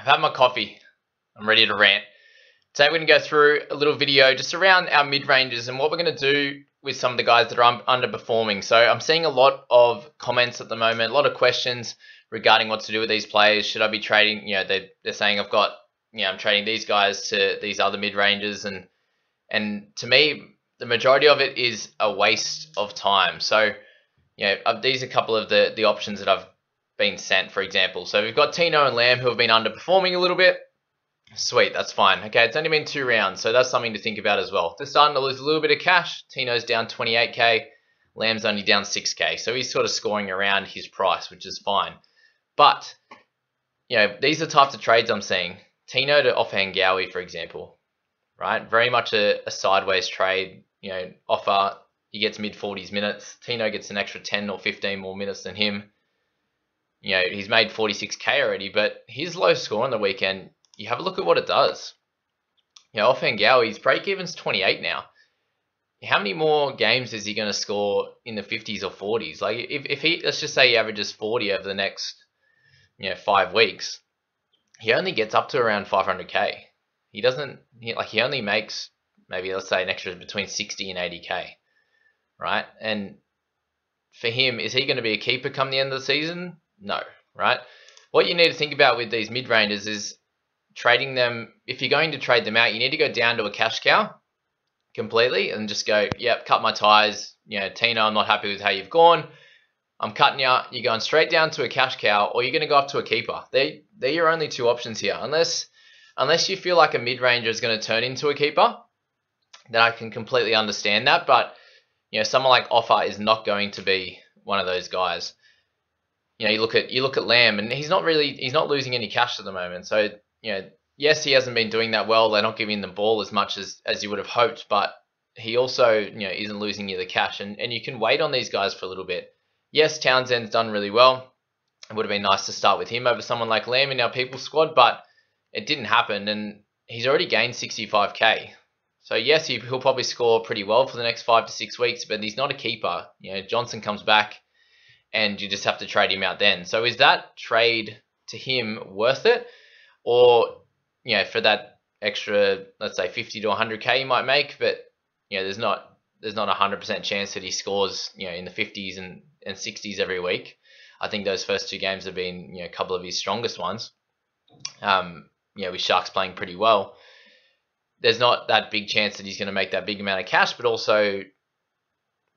I've had my coffee. I'm ready to rant. Today we're going to go through a little video just around our mid-ranges and what we're going to do with some of the guys that are underperforming. So I'm seeing a lot of comments at the moment, a lot of questions regarding what to do with these players. Should I be trading? They're saying I'm trading these guys to these other mid-ranges, and to me, the majority of it is a waste of time. So these are a couple of the options that I've been sent, for example. So we've got Tino and Lamb who have been underperforming a little bit. Sweet, that's fine. Okay, it's only been 2 rounds, so that's something to think about as well. They're starting to lose a little bit of cash. Tino's down 28k, Lamb's only down 6k, so he's sort of scoring around his price, which is fine. But these are the types of trades I'm seeing. Tino to offhand Gowie, for example, right? Very much a sideways trade. Offer, he gets mid-40s minutes. Tino gets an extra 10 or 15 more minutes than him. He's made 46k already, but his low score on the weekend, you have a look at what it does. Offhand Gowie's break-even's 28 now. How many more games is he going to score in the 50s or 40s? Like if he, let's just say he averages 40 over the next 5 weeks, he only gets up to around 500k. He doesn't, he only makes maybe, let's say, an extra between 60 and 80k, right? And for him, is he going to be a keeper come the end of the season? No, right? What you need to think about with these mid-rangers is trading them. If you're going to trade them out, you need to go down to a cash cow completely and just go, yep, cut my ties. Tino, I'm not happy with how you've gone. I'm cutting you out. You're going straight down to a cash cow, or you're going to go up to a keeper. They're your only 2 options here. Unless you feel like a mid-ranger is going to turn into a keeper, then I can completely understand that. But someone like Offer is not going to be one of those guys. You look at Lamb, and he's not losing any cash at the moment. So yes, he hasn't been doing that well. They're not giving the ball as much as you would have hoped, but he also isn't losing you the cash, and you can wait on these guys for a little bit. Yes, Townsend's done really well. It would have been nice to start with him over someone like Lamb in our people squad, but it didn't happen, and he's already gained 65k. So yes, he'll probably score pretty well for the next 5 to 6 weeks, but he's not a keeper. Johnson comes back, and you just have to trade him out then. So is that trade to him worth it? Or, for that extra, let's say 50 to 100k you might make, but there's not a 100% chance that he scores in the 50s and 60s every week. I think those first 2 games have been a couple of his strongest ones. With Sharks playing pretty well, there's not that big chance that he's going to make that big amount of cash, but also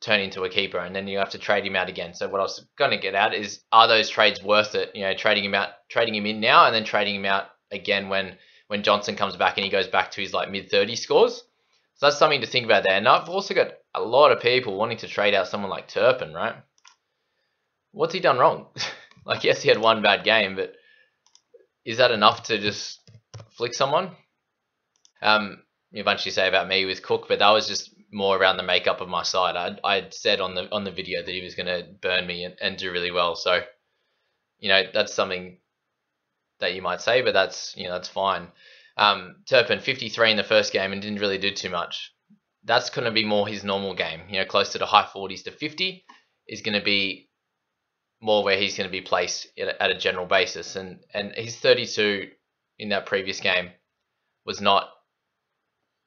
turn into a keeper, and then you have to trade him out again. So what I was going to get at is, are those trades worth it? Trading him in now and then trading him out again when Johnson comes back and he goes back to his mid-30 scores. So that's something to think about there. And I've also got a lot of people wanting to trade out someone like Turpin, right? What's he done wrong? Yes, he had 1 bad game, but is that enough to just flick someone? A bunch you say about me with Cook, but that was just more around the makeup of my side. I said on the video that he was going to burn me and do really well. So, that's something that you might say, but that's fine. Turpin 53 in the first game and didn't really do too much. That's going to be more his normal game. Closer to high 40s to 50 is going to be more where he's going to be placed at a general basis. And his 32 in that previous game was not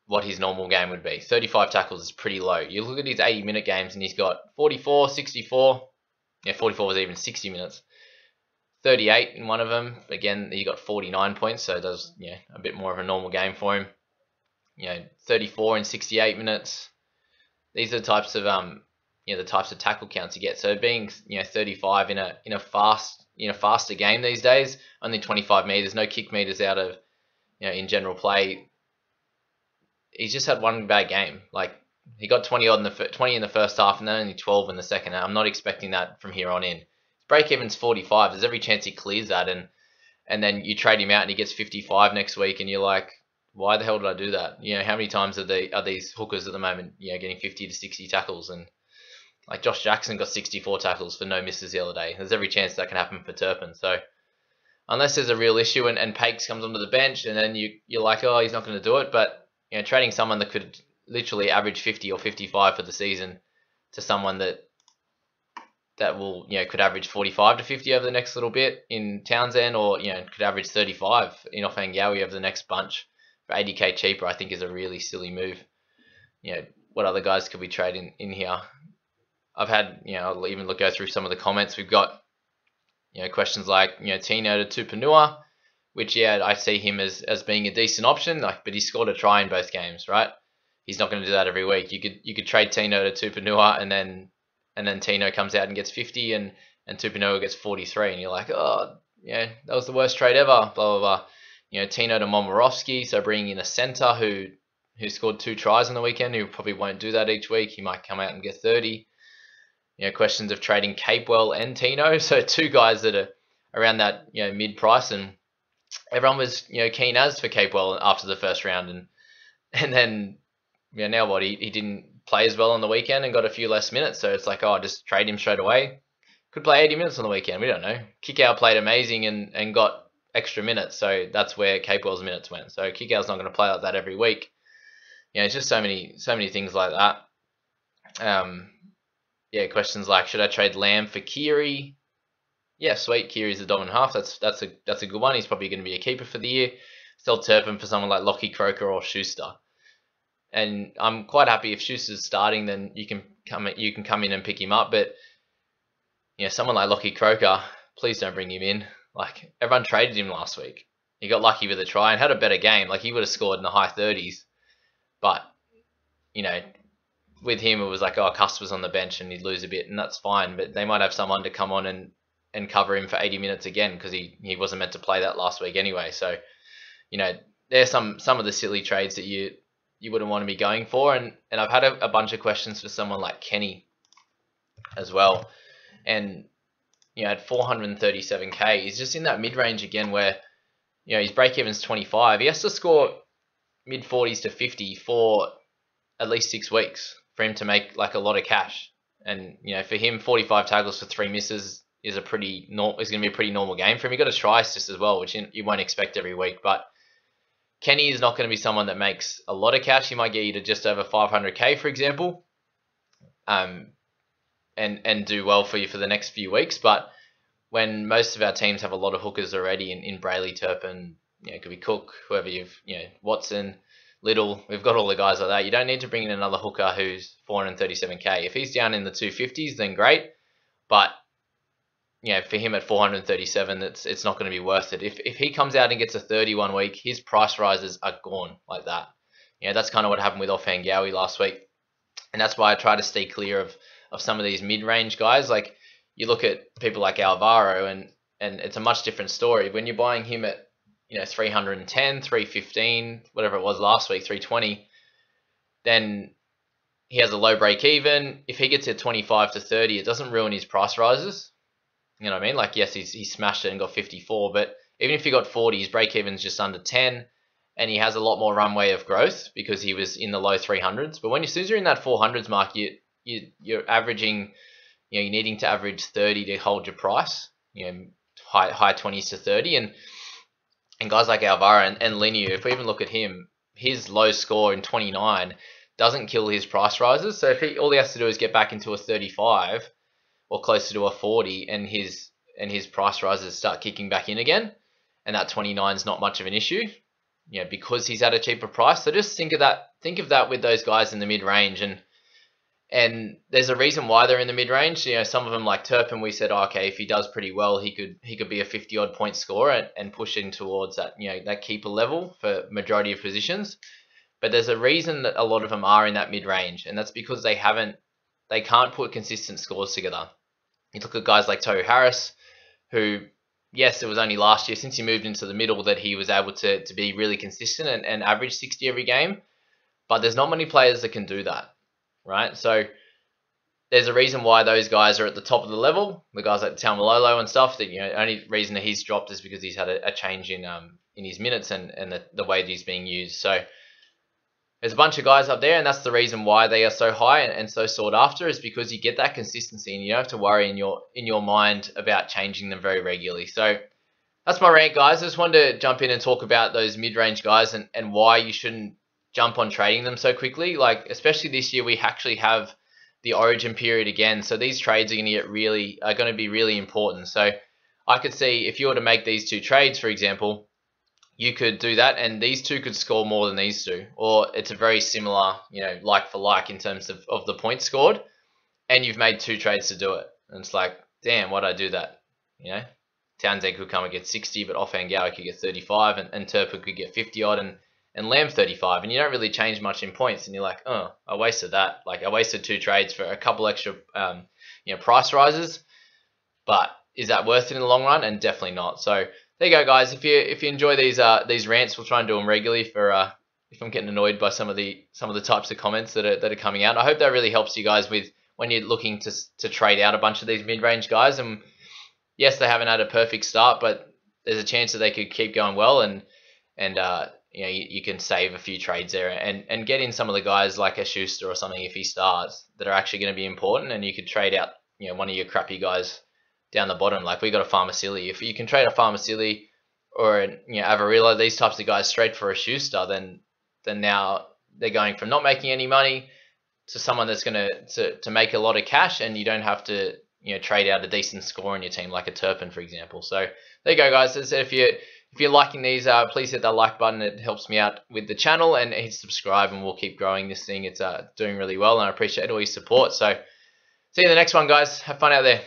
what his normal game would be. 35 tackles is pretty low. You look at his 80-minute games and he's got 44, 64. 44 was even 60 minutes. 38 in one of them. Again, he got 49 points, so it does a bit more of a normal game for him. 34 in 68 minutes. These are the types of the types of tackle counts you get. So being 35 in a faster game these days, only 25 meters, no kick meters out of in general play. He's just had 1 bad game. He got 20 in the first half and then only 12 in the second. I'm not expecting that from here on in. Break even's 45. There's every chance he clears that, and then you trade him out and he gets 55 next week, and you're like, why the hell did I do that? How many times are these hookers at the moment getting 50 to 60 tackles? And Josh Jackson got 64 tackles for no misses the other day. There's every chance that can happen for Turpin. So unless there's a real issue and Pakes comes onto the bench, and then you're like, oh, he's not going to do it. But trading someone that could literally average 50 or 55 for the season to someone that that will, could average 45 to 50 over the next little bit in Townsend, or, could average 35 in Offengawi over the next bunch for 80k cheaper, I think is a really silly move. What other guys could we trade in here? I've had, I'll even go through some of the comments. We've got, questions like, Tino to Tupanua, which, I see him as being a decent option, but he scored a try in both games, right? He's not going to do that every week. You could trade Tino to Tupanua, and then Tino comes out and gets 50, and Tupanua gets 43, and you're like, oh, that was the worst trade ever, blah, blah, blah. Tino to Momorowski, so bringing in a centre who scored 2 tries on the weekend, who probably won't do that each week. He might come out and get 30. Questions of trading Capewell and Tino, so 2 guys that are around that, mid price, and everyone was, keen as for Capewell after the first round, and then, now what? He didn't play as well on the weekend and got a few less minutes, so it's like, oh, just trade him straight away. Could play 80 minutes on the weekend, we don't know. Kickout played amazing and got extra minutes, so that's where Capewell's minutes went. So Kickout's not going to play like that every week. It's just so many things like that. Questions like, should I trade Lamb for Keary? Yeah, sweet. Keary's a dominant half. That's a good one. He's probably going to be a keeper for the year. Sell Turpin for someone like Lockie Croker or Schuster. And I'm quite happy if Schuster's starting, then you can come in and pick him up. But someone like Lockie Croker, please don't bring him in. Like, everyone traded him last week. He got lucky with a try and had a better game. Like, he would have scored in the high 30s. But with him, it was like, oh, Custer's on the bench and he'd lose a bit, and that's fine. But they might have someone to come on and cover him for 80 minutes again, because he wasn't meant to play that last week anyway. So, there's some of the silly trades that you wouldn't want to be going for. And I've had a bunch of questions for someone like Kenny as well. And, at 437k, he's just in that mid-range again where, his break-even's 25. He has to score mid-40s to 50 for at least 6 weeks for him to make like a lot of cash. And, for him, 45 tackles for 3 misses is going to be a pretty normal game for him. He got a try assist as well, which you won't expect every week. But Kenny is not going to be someone that makes a lot of cash. He might get you to just over 500k, for example, and do well for you for the next few weeks. But when most of our teams have a lot of hookers already in Brayley, Turpin, it could be Cook, whoever Watson, Little, we've got all the guys like that. You don't need to bring in another hooker who's 437k. If he's down in the 250s, then great. But for him at 437, it's not going to be worth it. If he comes out and gets a 31 week, his price rises are gone like that. That's kind of what happened with Offengawi last week. And that's why I try to stay clear of some of these mid-range guys. Like, you look at people like Alvaro, and it's a much different story. When you're buying him at 310, 315, whatever it was last week, 320, then he has a low break even. If he gets at 25 to 30, it doesn't ruin his price rises. You know what I mean? Like, yes, he smashed it and got 54, but even if he got 40, his break even's just under 10, and he has a lot more runway of growth because he was in the low 300s. But as soon as you're in that 400s mark, you're averaging, you're needing to average 30 to hold your price. High 20s to 30, and guys like Alvaro and Linu, if we even look at him, his low score in 29 doesn't kill his price rises. So if all he has to do is get back into a 35 or closer to a 40, and his price rises start kicking back in again, and that 29 is not much of an issue, because he's at a cheaper price. So just think of that with those guys in the mid range, and there's a reason why they're in the mid range. Some of them, like Turpin, we said, okay, if he does pretty well, he could be a 50 odd point scorer and push in towards that that keeper level for majority of positions. But there's a reason that a lot of them are in that mid range, and that's because they can't put consistent scores together. You look at guys like Tohu Harris, who, yes, it was only last year since he moved into the middle that he was able to be really consistent and average 60 every game. But there's not many players that can do that, right? So there's a reason why those guys are at the top of the level. The guys like Taumalolo and stuff, that only reason that he's dropped is because he's had a change in his minutes and the way that he's being used. So there's a bunch of guys up there, and that's the reason why they are so high and so sought after, is because you get that consistency and you don't have to worry in your mind about changing them very regularly. So that's my rant, guys. I just wanted to jump in and talk about those mid-range guys and why you shouldn't jump on trading them so quickly. Like, especially this year, we actually have the origin period again. So these trades are going to be really important. So I could see if you were to make these two trades, for example, you could do that, and these two could score more than these two, or it's a very similar, like for like in terms of the points scored, and you've made two trades to do it. And it's like, damn, why'd I do that? Townsend could come and get 60, but offhand Gower could get 35, and Turpin could get 50 odd, and Lamb 35, and you don't really change much in points, and you're like, oh, I wasted that. Like, I wasted two trades for a couple extra, price rises, but is that worth it in the long run? And definitely not. So there you go, guys. If you enjoy these rants, we'll try and do them regularly for if I'm getting annoyed by some of the types of comments that are coming out. I hope that really helps you guys with when you're looking to trade out a bunch of these mid-range guys. And yes, they haven't had a perfect start, but there's a chance that they could keep going well, and you can save a few trades there and get in some of the guys like a Schuster or something if he starts that are actually going to be important, and you could trade out one of your crappy guys down the bottom. Like we got a Farmasili. If you can trade a Farmasili or Avarilla, these types of guys straight for a Schuster, then now they're going from not making any money to someone that's going to make a lot of cash, and you don't have to trade out a decent score in your team like a Turpin, for example. So there you go, guys. As I said, if you're liking these, please hit that like button. It helps me out with the channel, and hit subscribe, and we'll keep growing this thing. It's doing really well, and I appreciate all your support. So see you in the next one, guys. Have fun out there.